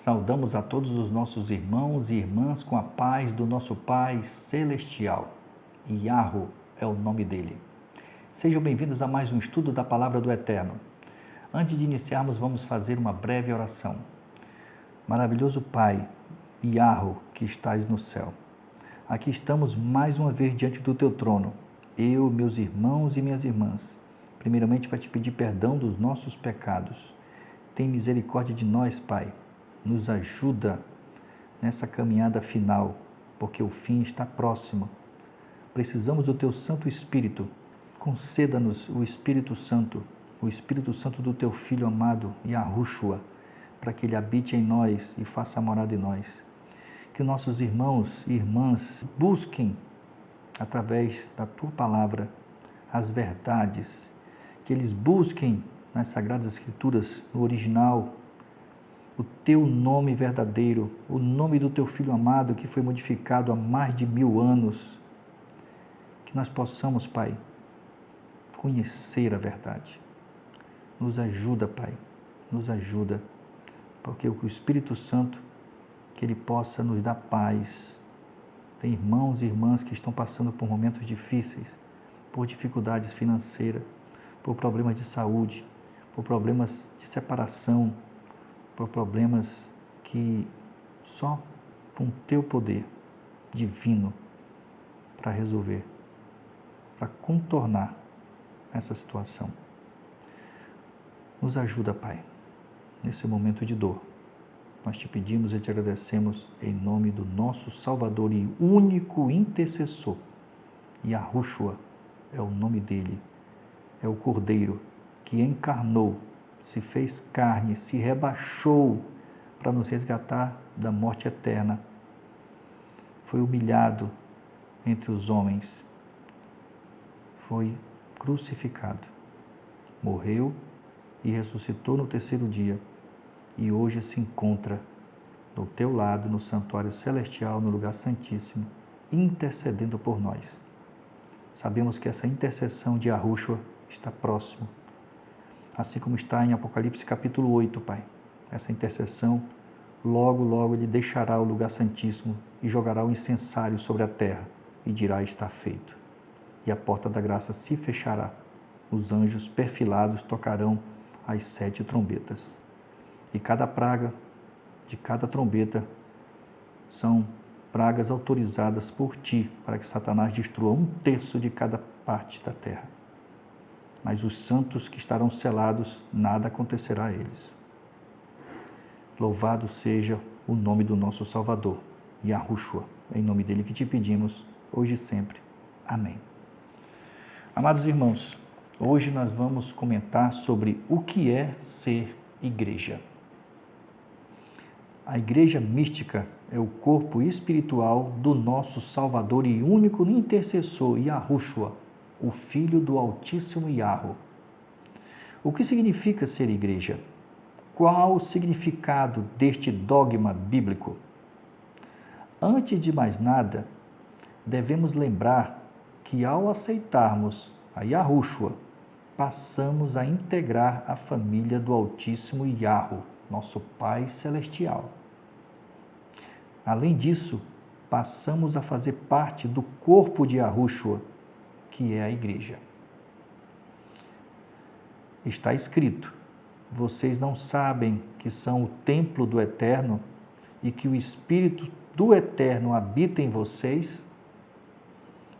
Saudamos a todos os nossos irmãos e irmãs com a paz do nosso Pai Celestial. Yahweh é o nome dele. Sejam bem-vindos a mais um estudo da Palavra do Eterno. Antes de iniciarmos, vamos fazer uma breve oração. Maravilhoso Pai, Yahweh, que estás no céu. Aqui estamos mais uma vez diante do teu trono, eu, meus irmãos e minhas irmãs. Primeiramente, para te pedir perdão dos nossos pecados. Tem misericórdia de nós, Pai. Nos ajuda nessa caminhada final, porque o fim está próximo. Precisamos do teu Santo Espírito. Conceda-nos o Espírito Santo do teu Filho amado, Yahushua, para que ele habite em nós e faça morada em nós. Que nossos irmãos e irmãs busquem, através da tua palavra, as verdades, que eles busquem nas Sagradas Escrituras, no original, o teu nome verdadeiro, o nome do teu Filho amado, que foi modificado há mais de 1000 anos. Que nós possamos, Pai, conhecer a verdade. Nos ajuda, Pai, nos ajuda, porque o Espírito Santo, que ele possa nos dar paz. Tem irmãos e irmãs que estão passando por momentos difíceis, por dificuldades financeiras, por problemas de saúde, por problemas de separação, por problemas que só com teu poder divino para resolver, para contornar essa situação. Nos ajuda, Pai, nesse momento de dor. Nós te pedimos e te agradecemos em nome do nosso Salvador e único intercessor. Yahushua é o nome dele, é o Cordeiro que encarnou, se fez carne, se rebaixou para nos resgatar da morte eterna. Foi humilhado entre os homens, foi crucificado, morreu e ressuscitou no terceiro dia e hoje se encontra do teu lado, no santuário celestial, no lugar santíssimo, intercedendo por nós. Sabemos que essa intercessão de Yahushua está próximo, assim como está em Apocalipse capítulo 8, Pai. Essa intercessão, logo ele deixará o lugar santíssimo e jogará o incensário sobre a terra e dirá: está feito. E a porta da graça se fechará. Os anjos perfilados tocarão as 7 trombetas. E cada praga de cada trombeta são pragas autorizadas por ti, para que Satanás destrua 1/3 de cada parte da terra. Mas os santos que estarão selados, nada acontecerá a eles. Louvado seja o nome do nosso Salvador, Yahushua, em nome dele que te pedimos, hoje e sempre. Amém. Amados irmãos, hoje nós vamos comentar sobre o que é ser igreja. A igreja mística é o corpo espiritual do nosso Salvador e único intercessor, Yahushua, o Filho do Altíssimo Yahweh. O que significa ser igreja? Qual o significado deste dogma bíblico? Antes de mais nada, devemos lembrar que ao aceitarmos a Yahushua, passamos a integrar a família do Altíssimo Yahweh, nosso Pai Celestial. Além disso, passamos a fazer parte do corpo de Yahushua, que é a igreja. Está escrito: vocês não sabem que são o templo do Eterno e que o Espírito do Eterno habita em vocês?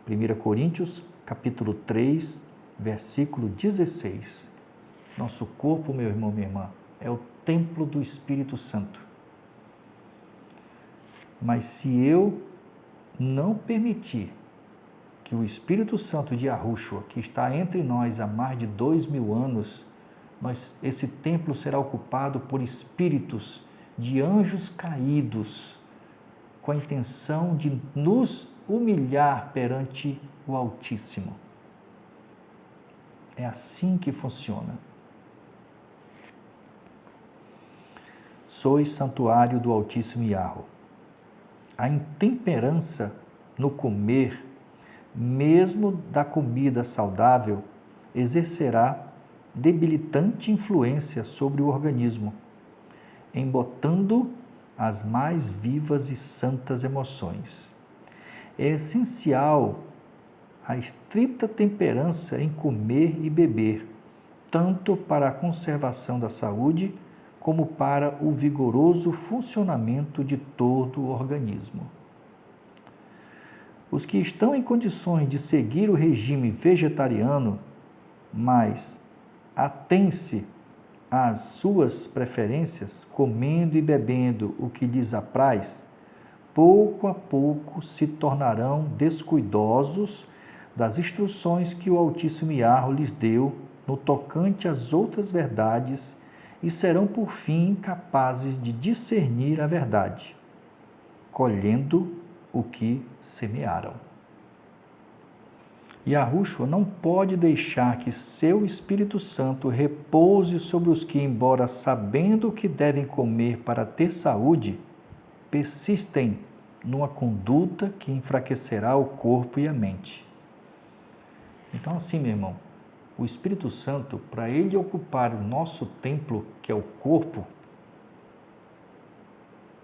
1 Coríntios, capítulo 3, versículo 16. Nosso corpo, meu irmão, minha irmã, é o templo do Espírito Santo. Mas se eu não permitir que o Espírito Santo de Yahushua, que está entre nós há mais de 2000 anos, esse templo será ocupado por espíritos de anjos caídos, com a intenção de nos humilhar perante o Altíssimo. É assim que funciona. Sois santuário do Altíssimo Yahweh. A intemperança no comer, mesmo da comida saudável, exercerá debilitante influência sobre o organismo, embotando as mais vivas e santas emoções. É essencial a estrita temperança em comer e beber, tanto para a conservação da saúde, como para o vigoroso funcionamento de todo o organismo. Os que estão em condições de seguir o regime vegetariano, mas atêm-se às suas preferências, comendo e bebendo o que lhes apraz, pouco a pouco se tornarão descuidosos das instruções que o Altíssimo Iarro lhes deu no tocante às outras verdades e serão, por fim, incapazes de discernir a verdade, colhendo o que semearam. Yahushua não pode deixar que seu Espírito Santo repouse sobre os que, embora sabendo o que devem comer para ter saúde, persistem numa conduta que enfraquecerá o corpo e a mente. Então, assim, meu irmão, o Espírito Santo, para ele ocupar o nosso templo, que é o corpo,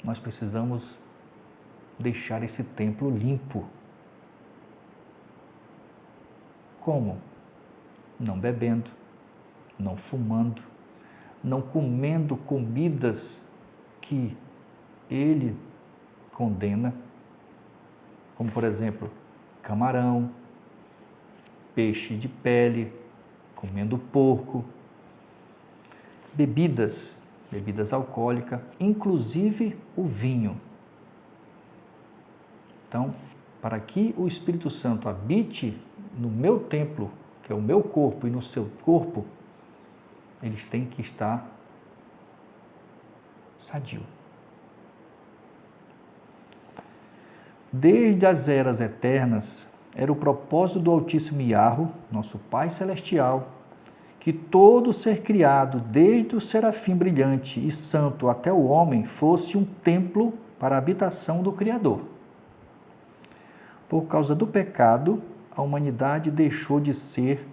nós precisamos deixar esse templo limpo. Como? Não bebendo, não fumando, não comendo comidas que ele condena, como por exemplo, camarão, peixe de pele, comendo porco, bebidas alcoólicas, inclusive o vinho. Então, para que o Espírito Santo habite no meu templo, que é o meu corpo, e no seu corpo, eles têm que estar sadio. Desde as eras eternas, era o propósito do Altíssimo Iarro, nosso Pai Celestial, que todo ser criado, desde o serafim brilhante e santo até o homem, fosse um templo para a habitação do Criador. Por causa do pecado, a humanidade deixou de ser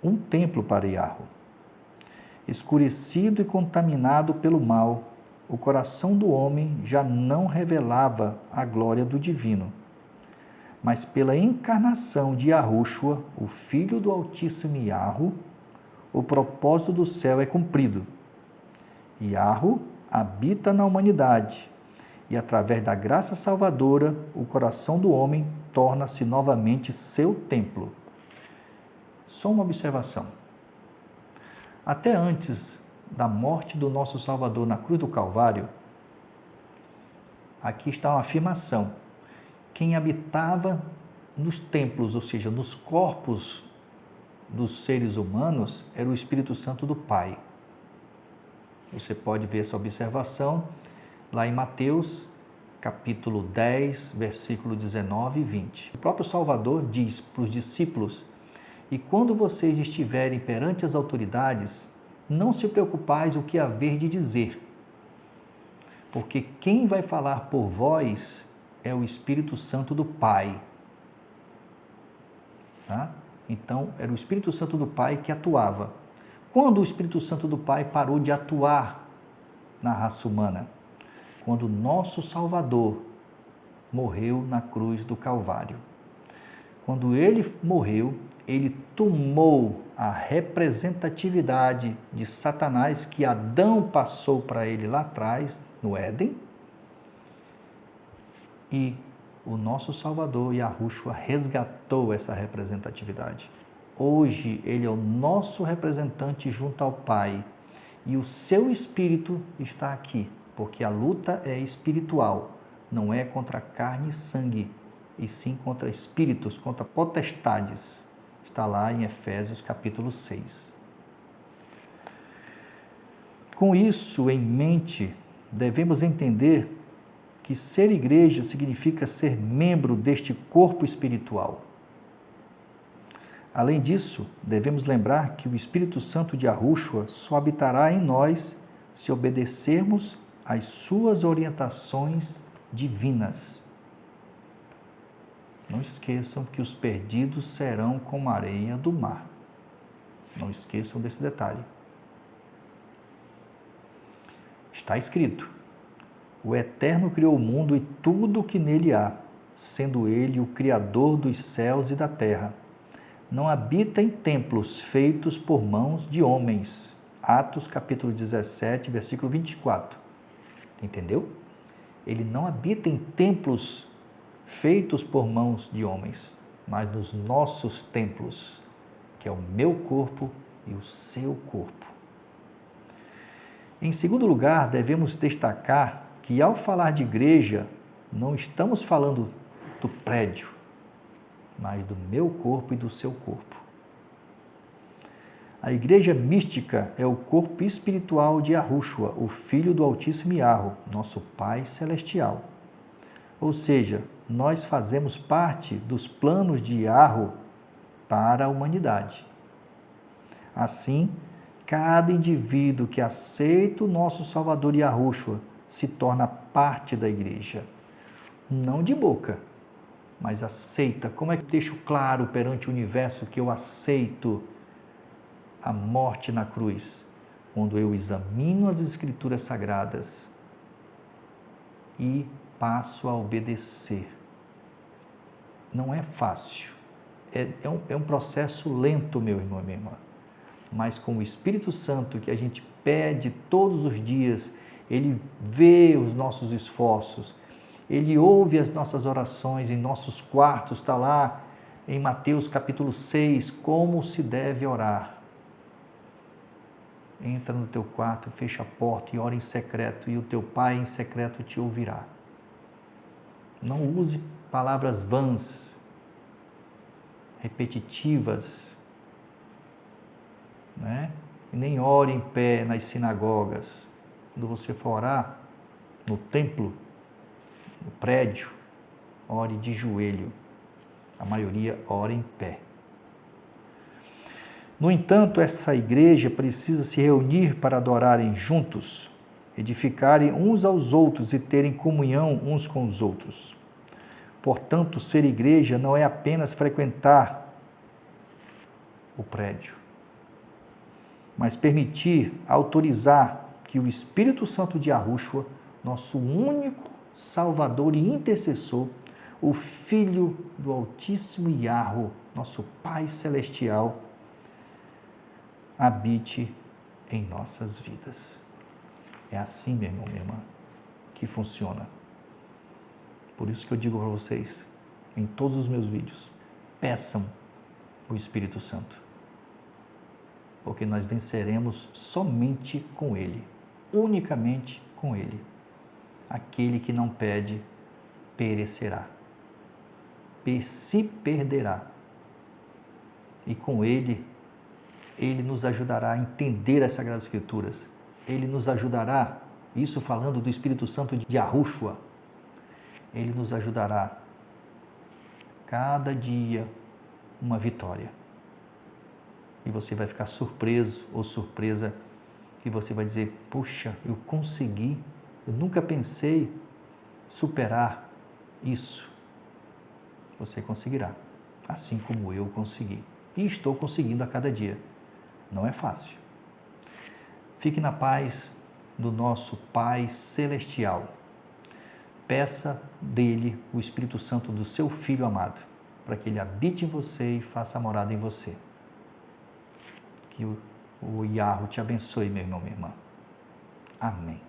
um templo para Iarro. Escurecido e contaminado pelo mal, o coração do homem já não revelava a glória do divino. Mas pela encarnação de Yahushua, o Filho do Altíssimo Iarro, o propósito do céu é cumprido. Iarro habita na humanidade e, através da graça salvadora, o coração do homem torna-se novamente seu templo. Só uma observação. Até antes da morte do nosso Salvador na cruz do Calvário, aqui está uma afirmação. Quem habitava nos templos, ou seja, nos corpos dos seres humanos, era o Espírito Santo do Pai. Você pode ver essa observação lá em Mateus, capítulo 10, versículo 19 e 20. O próprio Salvador diz para os discípulos: e quando vocês estiverem perante as autoridades, não se preocupais o que haver de dizer, porque quem vai falar por vós é o Espírito Santo do Pai. Tá? Então, era o Espírito Santo do Pai que atuava. Quando o Espírito Santo do Pai parou de atuar na raça humana? Quando o nosso Salvador morreu na cruz do Calvário. Quando ele morreu, ele tomou a representatividade de Satanás que Adão passou para ele lá atrás, no Éden, e o nosso Salvador, Yahushua, resgatou essa representatividade. Hoje, ele é o nosso representante junto ao Pai, e o seu Espírito está aqui, porque a luta é espiritual, não é contra carne e sangue, e sim contra espíritos, contra potestades. Está lá em Efésios capítulo 6. Com isso em mente, devemos entender que ser igreja significa ser membro deste corpo espiritual. Além disso, devemos lembrar que o Espírito Santo de Yahushua só habitará em nós se obedecermos às suas orientações divinas. Não esqueçam que os perdidos serão como a areia do mar. Não esqueçam desse detalhe. Está escrito: O Eterno criou o mundo e tudo o que nele há, sendo ele o Criador dos céus e da terra. Não habita em templos feitos por mãos de homens. Atos capítulo 17, versículo 24. Entendeu? Ele não habita em templos feitos por mãos de homens, mas nos nossos templos, que é o meu corpo e o seu corpo. Em segundo lugar, devemos destacar que ao falar de igreja, não estamos falando do prédio, mas do meu corpo e do seu corpo. A igreja mística é o corpo espiritual de Yahushua, o Filho do Altíssimo Yahweh, nosso Pai Celestial. Ou seja, nós fazemos parte dos planos de Yahweh para a humanidade. Assim, cada indivíduo que aceita o nosso Salvador Yahushua se torna parte da igreja. Não de boca, mas aceita. Como é que deixo claro perante o universo que eu aceito a morte na cruz? Quando eu examino as Escrituras Sagradas e passo a obedecer. Não é fácil. É um processo lento, meu irmão e minha irmã. Mas com o Espírito Santo que a gente pede todos os dias, ele vê os nossos esforços, ele ouve as nossas orações em nossos quartos, está lá em Mateus capítulo 6, como se deve orar. Entra no teu quarto, fecha a porta e ora em secreto, e o teu Pai em secreto te ouvirá. Não use palavras vãs, repetitivas, né? E nem ore em pé nas sinagogas. Quando você for orar no templo, no prédio, ore de joelho. A maioria ora em pé. No entanto, essa igreja precisa se reunir para adorarem juntos, edificarem uns aos outros e terem comunhão uns com os outros. Portanto, ser igreja não é apenas frequentar o prédio, mas permitir, autorizar que o Espírito Santo de Yahushua, nosso único Salvador e intercessor, o Filho do Altíssimo Yahweh, nosso Pai Celestial, habite em nossas vidas. É assim, meu irmão, minha irmã, que funciona. Por isso que eu digo para vocês, em todos os meus vídeos, peçam o Espírito Santo, porque nós venceremos somente com Ele, unicamente com Ele. Aquele que não pede, perecerá, se perderá. E com Ele, Ele nos ajudará a entender as Sagradas Escrituras. Ele nos ajudará, isso falando do Espírito Santo de Yahushua, Ele nos ajudará cada dia uma vitória. E você vai ficar surpreso ou surpresa e você vai dizer, puxa, eu consegui, eu nunca pensei superar isso. Você conseguirá, assim como eu consegui. E estou conseguindo a cada dia. Não é fácil. Fique na paz do nosso Pai Celestial. Peça dele o Espírito Santo do seu Filho amado, para que ele habite em você e faça morada em você. Que o Yahweh te abençoe, meu irmão, minha irmã. Amém.